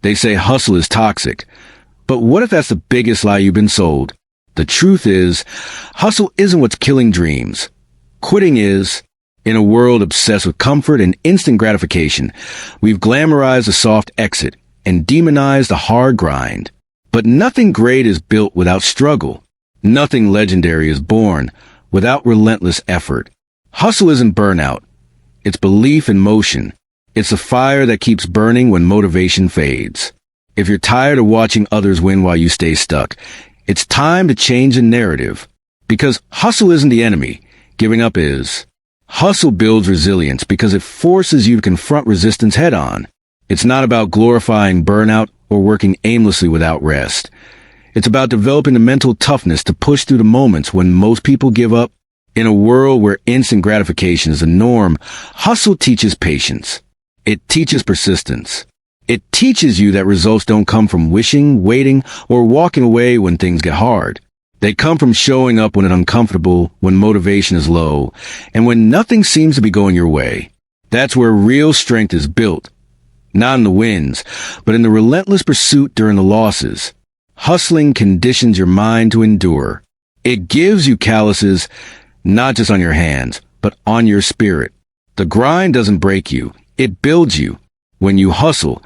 They say hustle is toxic. But what if that's the biggest lie you've been sold? The truth is, hustle isn't what's killing dreams. Quitting is. In a world obsessed with comfort and instant gratification, we've glamorized the soft exit and demonized the hard grind. But nothing great is built without struggle. Nothing legendary is born without relentless effort. Hustle isn't burnout. It's belief in motion. It's a fire that keeps burning when motivation fades. If you're tired of watching others win while you stay stuck, it's time to change the narrative. Because hustle isn't the enemy. Giving up is. Hustle builds resilience because it forces you to confront resistance head-on. It's not about glorifying burnout or working aimlessly without rest. It's about developing the mental toughness to push through the moments when most people give up. In a world where instant gratification is the norm, hustle teaches patience. It teaches persistence. It teaches you that results don't come from wishing, waiting, or walking away when things get hard. They come from showing up when it's uncomfortable, when motivation is low, and when nothing seems to be going your way. That's where real strength is built. Not in the wins, but in the relentless pursuit during the losses. Hustling conditions your mind to endure. It gives you calluses, not just on your hands, but on your spirit. The grind doesn't break you. It builds you. When you hustle,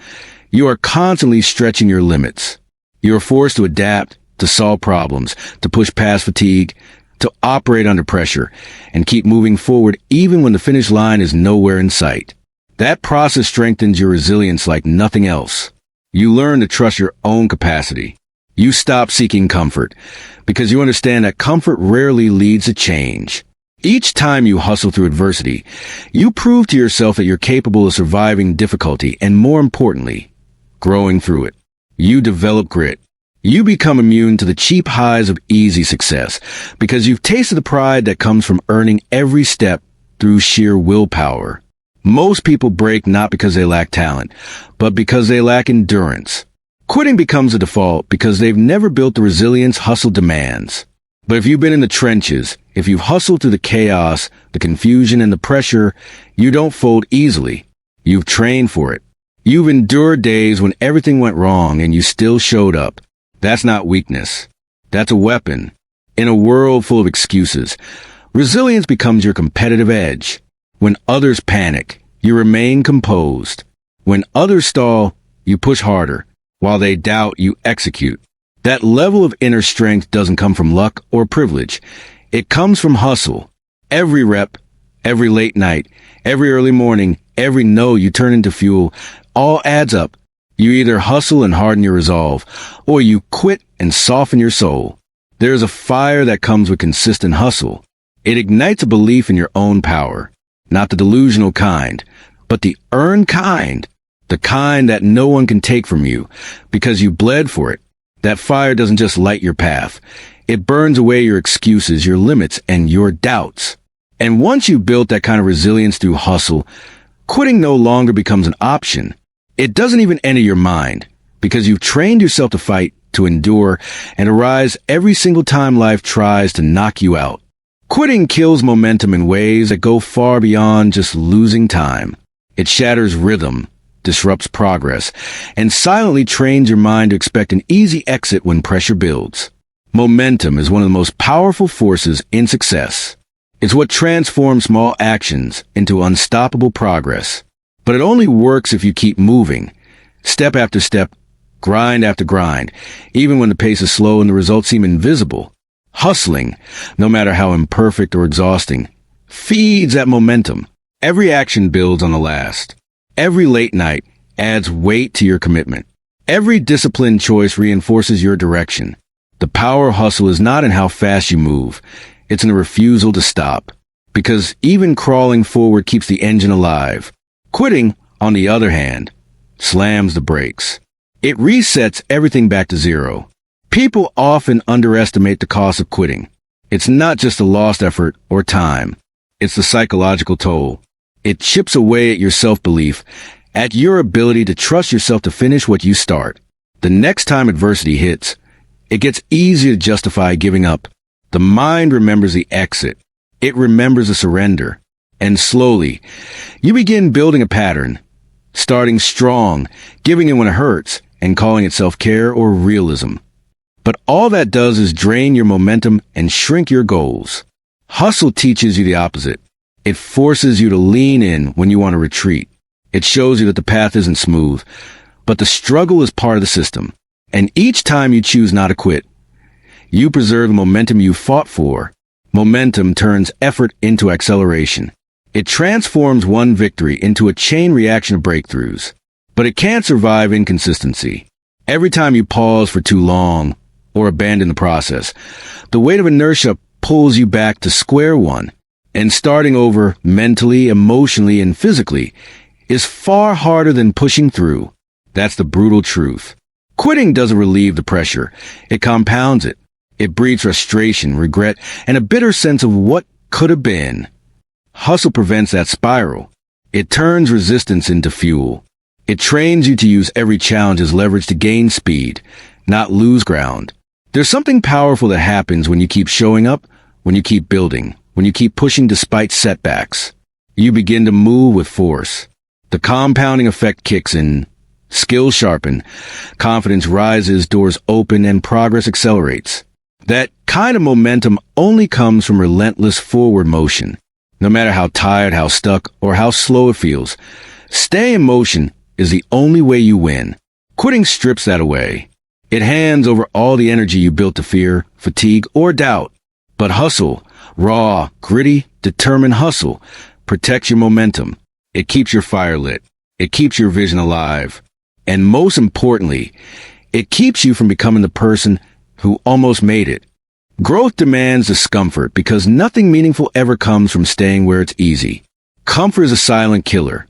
you are constantly stretching your limits. You are forced to adapt, to solve problems, to push past fatigue, to operate under pressure, and keep moving forward even when the finish line is nowhere in sight. That process strengthens your resilience like nothing else. You learn to trust your own capacity. You stop seeking comfort because you understand that comfort rarely leads to change. Each time you hustle through adversity, you prove to yourself that you're capable of surviving difficulty and, more importantly, growing through it. You develop grit. You become immune to the cheap highs of easy success because you've tasted the pride that comes from earning every step through sheer willpower. Most people break not because they lack talent, but because they lack endurance. Quitting becomes a default because they've never built the resilience hustle demands. But if you've been in the trenches, if you've hustled through the chaos, the confusion, and the pressure, you don't fold easily. You've trained for it. You've endured days when everything went wrong and you still showed up. That's not weakness. That's a weapon. In a world full of excuses, resilience becomes your competitive edge. When others panic, you remain composed. When others stall, you push harder. While they doubt, you execute. That level of inner strength doesn't come from luck or privilege. It comes from hustle. Every rep, every late night, every early morning, every no you turn into fuel, all adds up. You either hustle and harden your resolve, or you quit and soften your soul. There is a fire that comes with consistent hustle. It ignites a belief in your own power. Not the delusional kind, but the earned kind. The kind that no one can take from you because you bled for it. That fire doesn't just light your path. It burns away your excuses, your limits, and your doubts. And once you've built that kind of resilience through hustle, quitting no longer becomes an option. It doesn't even enter your mind because you've trained yourself to fight, to endure, and to rise every single time life tries to knock you out. Quitting kills momentum in ways that go far beyond just losing time. It shatters rhythm, disrupts progress, and silently trains your mind to expect an easy exit when pressure builds. Momentum is one of the most powerful forces in success. It's what transforms small actions into unstoppable progress. But it only works if you keep moving, step after step, grind after grind, even when the pace is slow and the results seem invisible. Hustling, no matter how imperfect or exhausting, feeds that momentum. Every action builds on the last. Every late night adds weight to your commitment. Every disciplined choice reinforces your direction. The power of hustle is not in how fast you move. It's in the refusal to stop. Because even crawling forward keeps the engine alive. Quitting, on the other hand, slams the brakes. It resets everything back to zero. People often underestimate the cost of quitting. It's not just a lost effort or time. It's the psychological toll. It chips away at your self-belief, at your ability to trust yourself to finish what you start. The next time adversity hits, it gets easier to justify giving up. The mind remembers the exit. It remembers the surrender. And slowly, you begin building a pattern, starting strong, giving in when it hurts, and calling it self-care or realism. But all that does is drain your momentum and shrink your goals. Hustle teaches you the opposite. It forces you to lean in when you want to retreat. It shows you that the path isn't smooth, but the struggle is part of the system. And each time you choose not to quit, you preserve the momentum you fought for. Momentum turns effort into acceleration. It transforms one victory into a chain reaction of breakthroughs. But it can't survive inconsistency. Every time you pause for too long or abandon the process, the weight of inertia pulls you back to square one. And starting over mentally, emotionally, and physically is far harder than pushing through. That's the brutal truth. Quitting doesn't relieve the pressure. It compounds it. It breeds frustration, regret, and a bitter sense of what could have been. Hustle prevents that spiral. It turns resistance into fuel. It trains you to use every challenge as leverage to gain speed, not lose ground. There's something powerful that happens when you keep showing up, when you keep building, when you keep pushing despite setbacks. You begin to move with force. The compounding effect kicks in. Skills sharpen, confidence rises, doors open, and progress accelerates. That kind of momentum only comes from relentless forward motion. No matter how tired, how stuck, or how slow it feels, stay in motion is the only way you win. Quitting strips that away. It hands over all the energy you built to fear, fatigue, or doubt. But hustle, raw, gritty, determined hustle, protects your momentum. It keeps your fire lit. It keeps your vision alive. And most importantly, it keeps you from becoming the person who almost made it. Growth demands discomfort because nothing meaningful ever comes from staying where it's easy. Comfort is a silent killer.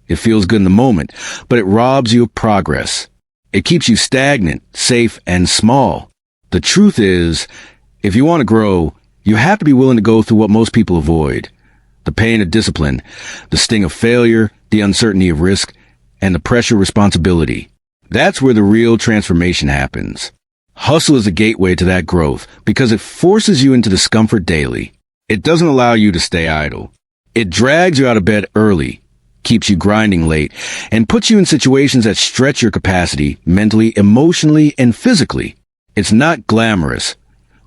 It feels good in the moment, but it robs you of progress. It keeps you stagnant, safe, and small. The truth is, if you want to grow, you have to be willing to go through what most people avoid. The pain of discipline, the sting of failure, the uncertainty of risk, and the pressure of responsibility. That's where the real transformation happens. Hustle is the gateway to that growth because it forces you into discomfort daily. It doesn't allow you to stay idle. It drags you out of bed early, keeps you grinding late, and puts you in situations that stretch your capacity mentally, emotionally, and physically. It's not glamorous,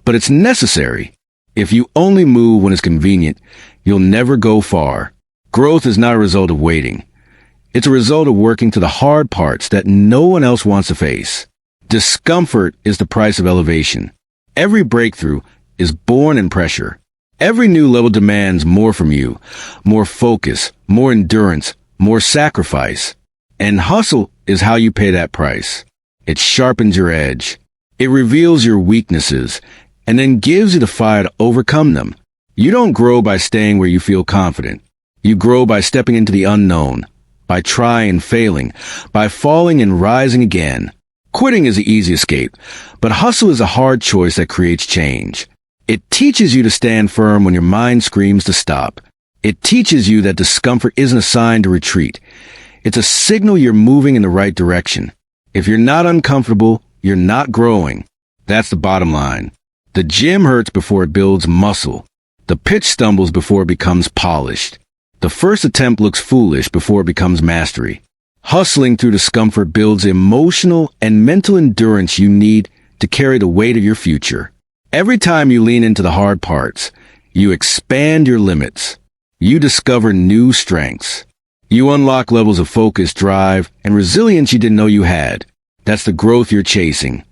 but it's necessary. If you only move when it's convenient, you'll never go far. Growth is not a result of waiting. It's a result of working to the hard parts that no one else wants to face. Discomfort is the price of elevation. Every breakthrough is born in pressure. Every new level demands more from you, more focus, more endurance, more sacrifice. And hustle is how you pay that price. It sharpens your edge. It reveals your weaknesses and then gives you the fire to overcome them. You don't grow by staying where you feel confident. You grow by stepping into the unknown, by trying and failing, by falling and rising again. Quitting is the easy escape, but hustle is a hard choice that creates change. It teaches you to stand firm when your mind screams to stop. It teaches you that discomfort isn't a sign to retreat. It's a signal you're moving in the right direction. If you're not uncomfortable, you're not growing. That's the bottom line. The gym hurts before it builds muscle. The pitch stumbles before it becomes polished. The first attempt looks foolish before it becomes mastery. Hustling through discomfort builds emotional and mental endurance you need to carry the weight of your future. Every time you lean into the hard parts, you expand your limits. You discover new strengths. You unlock levels of focus, drive, and resilience you didn't know you had. That's the growth you're chasing.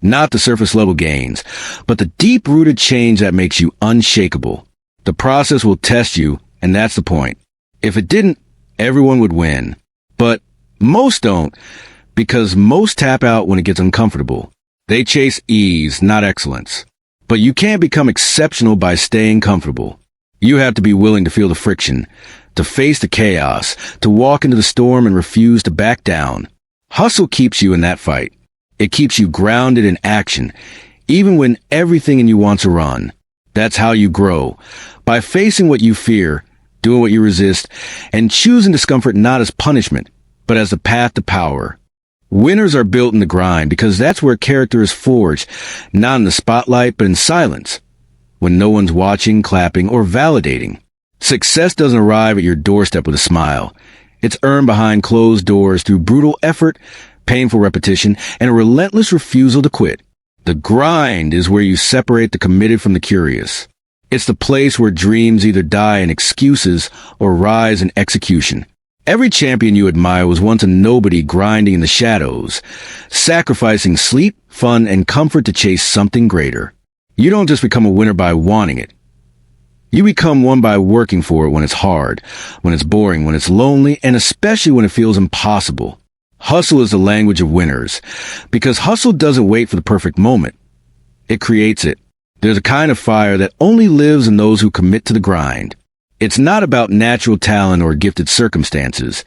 Not the surface-level gains, but the deep-rooted change that makes you unshakable. The process will test you, and that's the point. If it didn't, everyone would win. But most don't, because most tap out when it gets uncomfortable. They chase ease, not excellence. But you can't become exceptional by staying comfortable. You have to be willing to feel the friction, to face the chaos, to walk into the storm and refuse to back down. Hustle keeps you in that fight. It keeps you grounded in action, even when everything in you wants to run. That's how you grow, by facing what you fear, doing what you resist, and choosing discomfort not as punishment, but as the path to power. Winners are built in the grind because that's where character is forged, not in the spotlight, but in silence, when no one's watching, clapping, or validating. Success doesn't arrive at your doorstep with a smile. It's earned behind closed doors through brutal effort, painful repetition, and a relentless refusal to quit. The grind is where you separate the committed from the curious. It's the place where dreams either die in excuses or rise in execution. Every champion you admire was once a nobody grinding in the shadows, sacrificing sleep, fun, and comfort to chase something greater. You don't just become a winner by wanting it. You become one by working for it when it's hard, when it's boring, when it's lonely, and especially when it feels impossible. Hustle is the language of winners, because hustle doesn't wait for the perfect moment. It creates it. There's a kind of fire that only lives in those who commit to the grind. It's not about natural talent or gifted circumstances.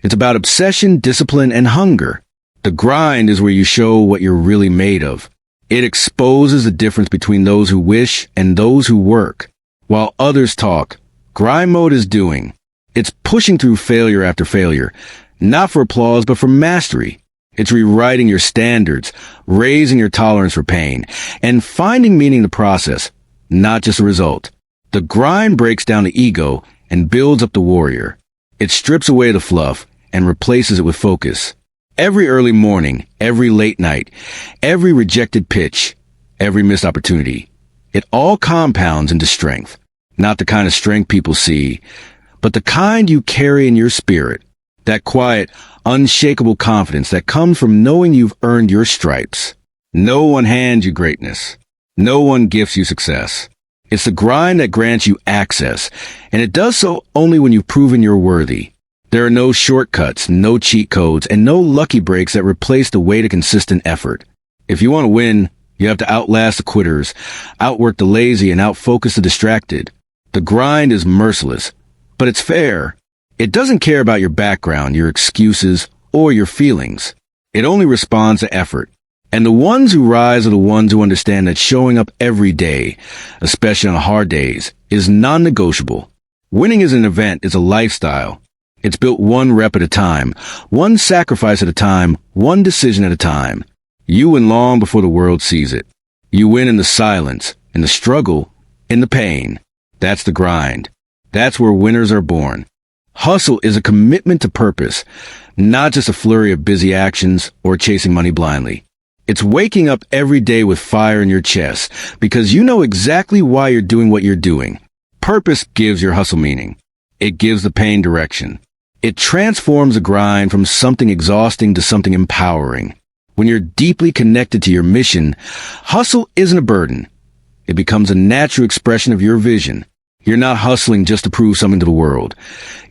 It's about obsession, discipline, and hunger. The grind is where you show what you're really made of. It exposes the difference between those who wish and those who work. While others talk, grind mode is doing. It's pushing through failure after failure, not for applause, but for mastery. It's rewriting your standards, raising your tolerance for pain, and finding meaning in the process, not just a result. The grind breaks down the ego and builds up the warrior. It strips away the fluff and replaces it with focus. Every early morning, every late night, every rejected pitch, every missed opportunity, it all compounds into strength. Not the kind of strength people see, but the kind you carry in your spirit. That quiet, unshakable confidence that comes from knowing you've earned your stripes. No one hands you greatness. No one gifts you success. It's the grind that grants you access, and it does so only when you've proven you're worthy. There are no shortcuts, no cheat codes, and no lucky breaks that replace the weight of consistent effort. If you want to win, you have to outlast the quitters, outwork the lazy, and outfocus the distracted. The grind is merciless, but it's fair. It doesn't care about your background, your excuses, or your feelings. It only responds to effort. And the ones who rise are the ones who understand that showing up every day, especially on hard days, is non-negotiable. Winning is an event, it's a lifestyle. It's built one rep at a time, one sacrifice at a time, one decision at a time. You win long before the world sees it. You win in the silence, in the struggle, in the pain. That's the grind. That's where winners are born. Hustle is a commitment to purpose, not just a flurry of busy actions or chasing money blindly. It's waking up every day with fire in your chest because you know exactly why you're doing what you're doing. Purpose gives your hustle meaning. It gives the pain direction. It transforms the grind from something exhausting to something empowering. When you're deeply connected to your mission, hustle isn't a burden. It becomes a natural expression of your vision. You're not hustling just to prove something to the world.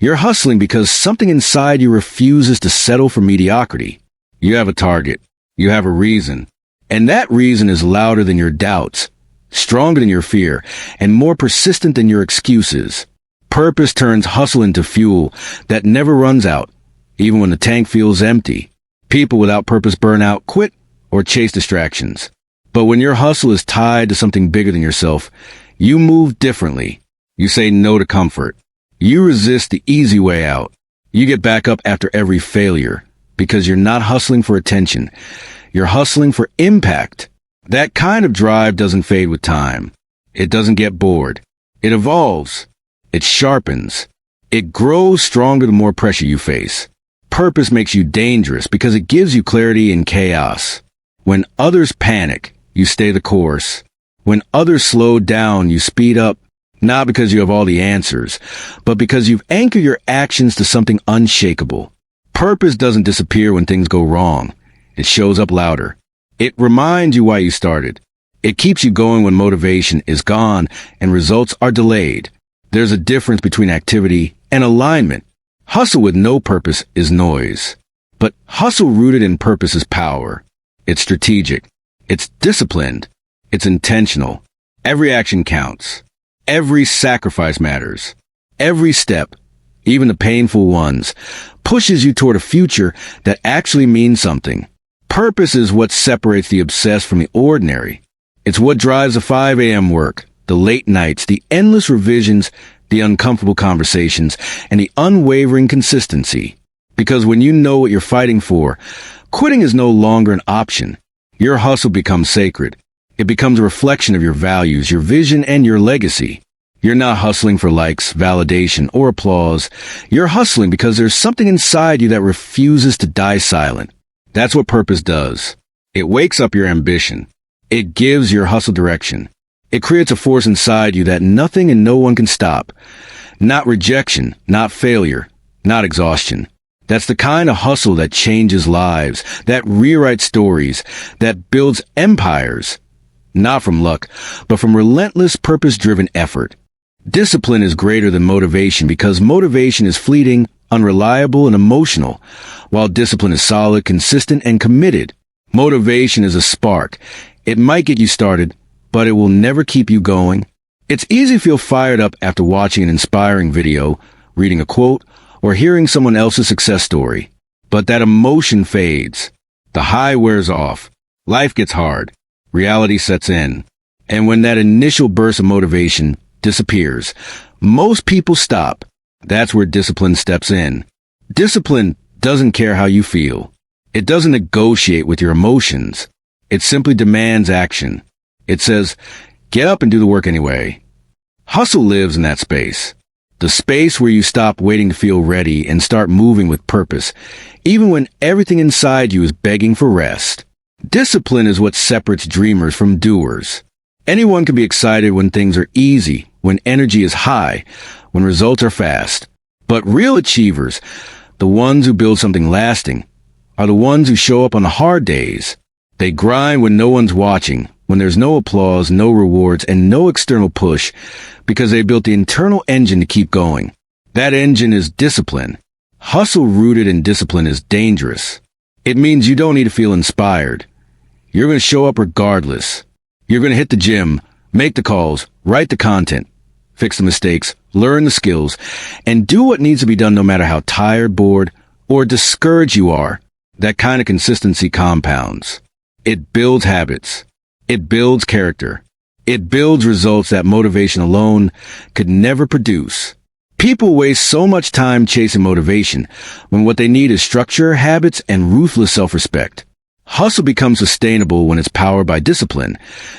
You're hustling because something inside you refuses to settle for mediocrity. You have a target. You have a reason. And that reason is louder than your doubts, stronger than your fear, and more persistent than your excuses. Purpose turns hustle into fuel that never runs out, even when the tank feels empty. People without purpose burn out, quit, or chase distractions. But when your hustle is tied to something bigger than yourself, you move differently. You say no to comfort. You resist the easy way out. You get back up after every failure because you're not hustling for attention. You're hustling for impact. That kind of drive doesn't fade with time. It doesn't get bored. It evolves. It sharpens. It grows stronger the more pressure you face. Purpose makes you dangerous because it gives you clarity in chaos. When others panic, you stay the course. When others slow down, you speed up. Not because you have all the answers, but because you've anchored your actions to something unshakable. Purpose doesn't disappear when things go wrong. It shows up louder. It reminds you why you started. It keeps you going when motivation is gone and results are delayed. There's a difference between activity and alignment. Hustle with no purpose is noise. But hustle rooted in purpose is power. It's strategic. It's disciplined. It's intentional. Every action counts. Every sacrifice matters. Every step, even the painful ones, pushes you toward a future that actually means something. Purpose is what separates the obsessed from the ordinary. It's what drives the 5 a.m. work, the late nights, the endless revisions, the uncomfortable conversations, and the unwavering consistency. Because when you know what you're fighting for, quitting is no longer an option. Your hustle becomes sacred. It becomes a reflection of your values, your vision, and your legacy. You're not hustling for likes, validation, or applause. You're hustling because there's something inside you that refuses to die silent. That's what purpose does. It wakes up your ambition. It gives your hustle direction. It creates a force inside you that nothing and no one can stop. Not rejection, not failure, not exhaustion. That's the kind of hustle that changes lives, that rewrites stories, that builds empires. Not from luck, but from relentless, purpose-driven effort. Discipline is greater than motivation because motivation is fleeting, unreliable, and emotional, while discipline is solid, consistent, and committed. Motivation is a spark. It might get you started, but it will never keep you going. It's easy to feel fired up after watching an inspiring video, reading a quote, or hearing someone else's success story. But that emotion fades. The high wears off. Life gets hard. Reality sets in. And when that initial burst of motivation disappears, most people stop. That's where discipline steps in. Discipline doesn't care how you feel. It doesn't negotiate with your emotions. It simply demands action. It says, get up and do the work anyway. Hustle lives in that space. The space where you stop waiting to feel ready and start moving with purpose, even when everything inside you is begging for rest. Discipline is what separates dreamers from doers. Anyone can be excited when things are easy, when energy is high, when results are fast. But real achievers, the ones who build something lasting, are the ones who show up on the hard days. They grind when no one's watching, when there's no applause, no rewards, and no external push, because they built the internal engine to keep going. That engine is discipline. Hustle rooted in discipline is dangerous. It means you don't need to feel inspired. You're going to show up regardless. You're going to hit the gym, make the calls, write the content, fix the mistakes, learn the skills, and do what needs to be done no matter how tired, bored, or discouraged you are. That kind of consistency compounds. It builds habits. It builds character. It builds results that motivation alone could never produce. People waste so much time chasing motivation when what they need is structure, habits, and ruthless self-respect. Hustle becomes sustainable when it's powered by discipline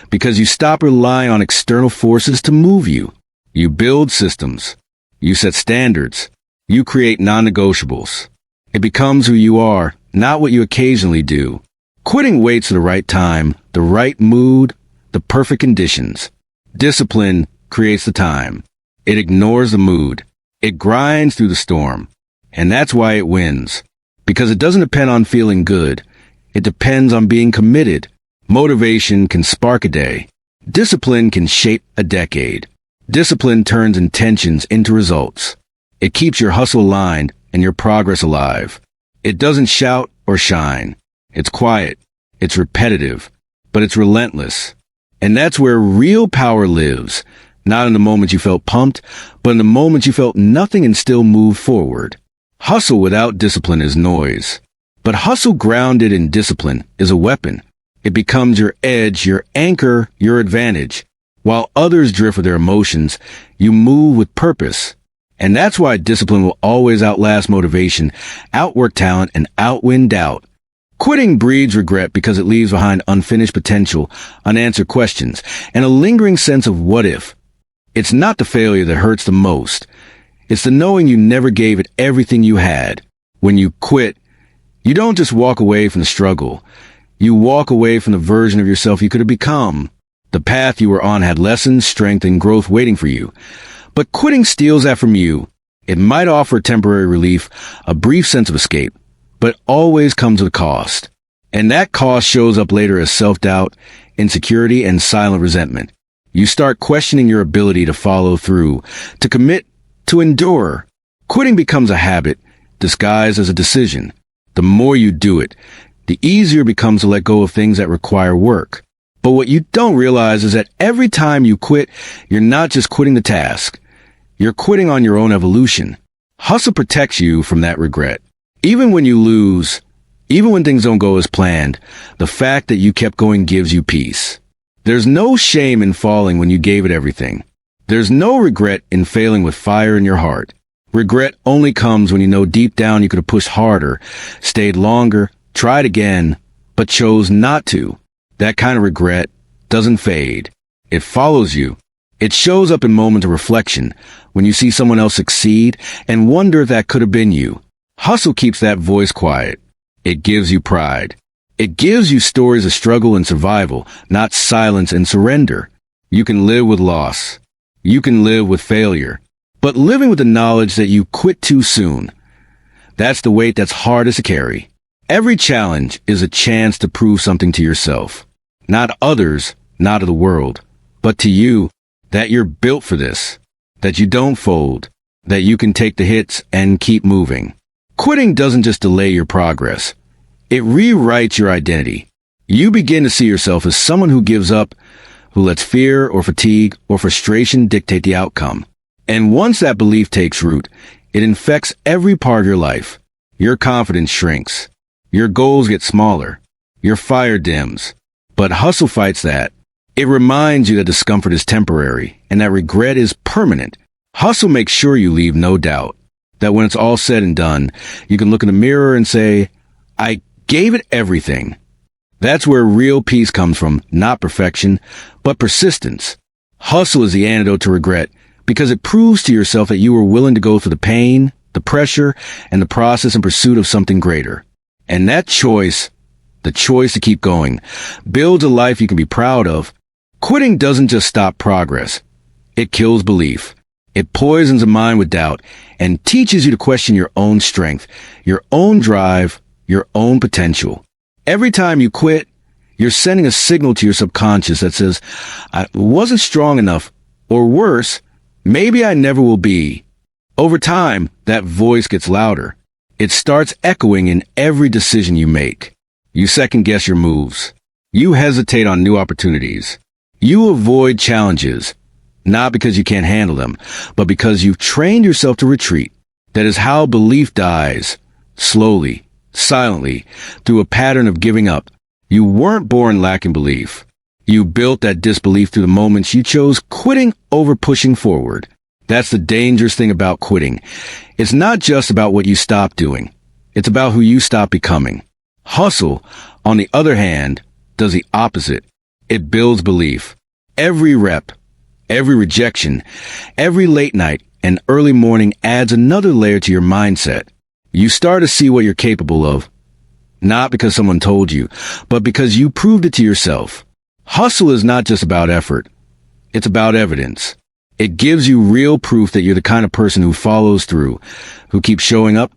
because you stop relying on external forces to move you. You build systems. You set standards. You create non-negotiables. It becomes who you are, not what you occasionally do. Quitting waits for the right time, the right mood, the perfect conditions. Discipline creates the time. It ignores the mood. It grinds through the storm. And that's why it wins. Because it doesn't depend on feeling good. It depends on being committed. Motivation can spark a day. Discipline can shape a decade. Discipline turns intentions into results. It keeps your hustle aligned and your progress alive. It doesn't shout or shine. It's quiet. It's repetitive. But it's relentless. And that's where real power lives. Not in the moments you felt pumped, but in the moments you felt nothing and still moved forward. Hustle without discipline is noise. But hustle grounded in discipline is a weapon. It becomes your edge, your anchor, your advantage. While others drift with their emotions, you move with purpose. And that's why discipline will always outlast motivation, outwork talent, and outwin doubt. Quitting breeds regret because it leaves behind unfinished potential, unanswered questions, and a lingering sense of what if. It's not the failure that hurts the most. It's the knowing you never gave it everything you had. When you quit, you don't just walk away from the struggle. You walk away from the version of yourself you could have become. The path you were on had lessons, strength, and growth waiting for you. But quitting steals that from you. It might offer temporary relief, a brief sense of escape, but always comes with a cost. And that cost shows up later as self-doubt, insecurity, and silent resentment. You start questioning your ability to follow through, to commit, to endure. Quitting becomes a habit, disguised as a decision. The more you do it, the easier it becomes to let go of things that require work. But what you don't realize is that every time you quit, you're not just quitting the task. You're quitting on your own evolution. Hustle protects you from that regret. Even when you lose, even when things don't go as planned, the fact that you kept going gives you peace. There's no shame in falling when you gave it everything. There's no regret in failing with fire in your heart. Regret only comes when you know deep down you could have pushed harder, stayed longer, tried again, but chose not to. That kind of regret doesn't fade. It follows you. It shows up in moments of reflection, when you see someone else succeed and wonder if that could have been you. Hustle keeps that voice quiet. It gives you pride. It gives you stories of struggle and survival, not silence and surrender. You can live with loss. You can live with failure. But living with the knowledge that you quit too soon, that's the weight that's hardest to carry. Every challenge is a chance to prove something to yourself. Not others, not to the world, but to you, that you're built for this, that you don't fold, that you can take the hits and keep moving. Quitting doesn't just delay your progress. It rewrites your identity. You begin to see yourself as someone who gives up, who lets fear or fatigue or frustration dictate the outcome. And once that belief takes root, it infects every part of your life. Your confidence shrinks. Your goals get smaller. Your fire dims. But hustle fights that. It reminds you that discomfort is temporary and that regret is permanent. Hustle makes sure you leave no doubt that when it's all said and done, you can look in the mirror and say, I gave it everything. That's where real peace comes from, not perfection, but persistence. Hustle is the antidote to regret because it proves to yourself that you were willing to go through the pain, the pressure, and the process in pursuit of something greater. And that choice, the choice to keep going, builds a life you can be proud of. Quitting doesn't just stop progress. It kills belief. It poisons the mind with doubt and teaches you to question your own strength, your own drive, your own potential. Every time you quit, you're sending a signal to your subconscious that says, I wasn't strong enough, or worse, maybe I never will be. Over time, that voice gets louder. It starts echoing in every decision you make. You second-guess your moves. You hesitate on new opportunities. You avoid challenges, not because you can't handle them, but because you've trained yourself to retreat. That is how belief dies, slowly, silently, through a pattern of giving up. You weren't born lacking belief. You built that disbelief through the moments you chose quitting over pushing forward. That's the dangerous thing about quitting. It's not just about what you stop doing. It's about who you stop becoming. Hustle, on the other hand, does the opposite. It builds belief. Every rep, every rejection, every late night and early morning adds another layer to your mindset. You start to see what you're capable of, not because someone told you, but because you proved it to yourself. Hustle is not just about effort. It's about evidence. It gives you real proof that you're the kind of person who follows through, who keeps showing up,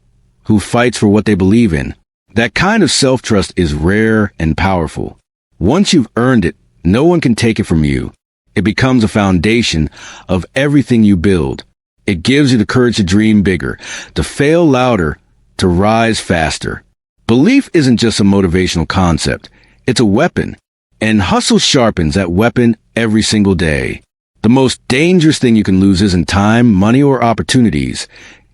who fights for what they believe in. That kind of self-trust is rare and powerful. Once you've earned it, no one can take it from you. It becomes a foundation of everything you build. It gives you the courage to dream bigger, to fail louder, to rise faster. Belief isn't just a motivational concept. It's a weapon. And hustle sharpens that weapon every single day. The most dangerous thing you can lose isn't time, money, or opportunities.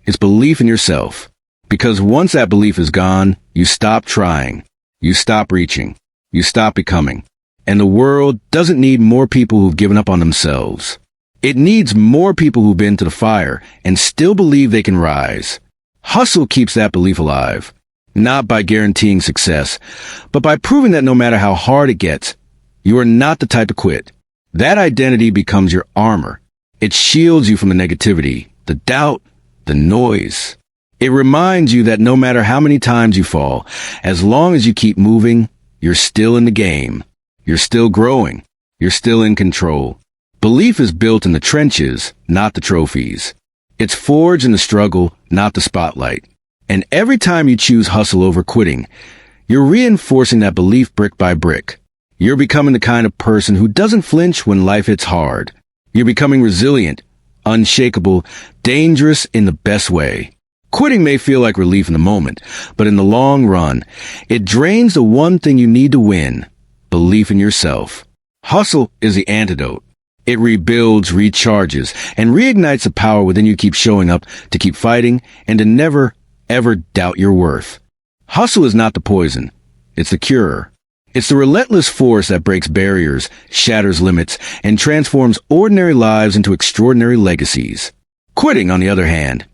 It's belief in yourself. Because once that belief is gone, you stop trying. You stop reaching. You stop becoming. And the world doesn't need more people who've given up on themselves. It needs more people who've been to the fire and still believe they can rise. Hustle keeps that belief alive, not by guaranteeing success, but by proving that no matter how hard it gets, you are not the type to quit. That identity becomes your armor. It shields you from the negativity, the doubt, the noise. It reminds you that no matter how many times you fall, as long as you keep moving, you're still in the game. You're still growing. You're still in control. Belief is built in the trenches, not the trophies. It's forged in the struggle, not the spotlight. And every time you choose hustle over quitting, you're reinforcing that belief brick by brick. You're becoming the kind of person who doesn't flinch when life hits hard. You're becoming resilient, unshakable, dangerous in the best way. Quitting may feel like relief in the moment, but in the long run, it drains the one thing you need to win, belief in yourself. Hustle is the antidote. It rebuilds, recharges, and reignites the power within you to keep showing up, to keep fighting, and to never, ever doubt your worth. Hustle is not the poison. It's the cure. It's the relentless force that breaks barriers, shatters limits, and transforms ordinary lives into extraordinary legacies. Quitting, on the other hand,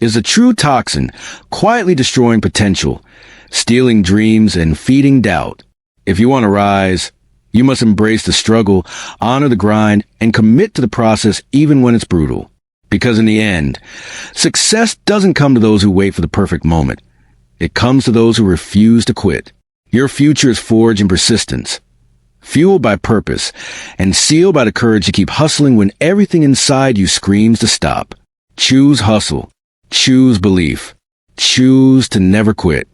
is a true toxin, quietly destroying potential, stealing dreams, and feeding doubt. If you want to rise, you must embrace the struggle, honor the grind, and commit to the process even when it's brutal. Because in the end, success doesn't come to those who wait for the perfect moment. It comes to those who refuse to quit. Your future is forged in persistence, fueled by purpose, and sealed by the courage to keep hustling when everything inside you screams to stop. Choose hustle. Choose belief. Choose to never quit.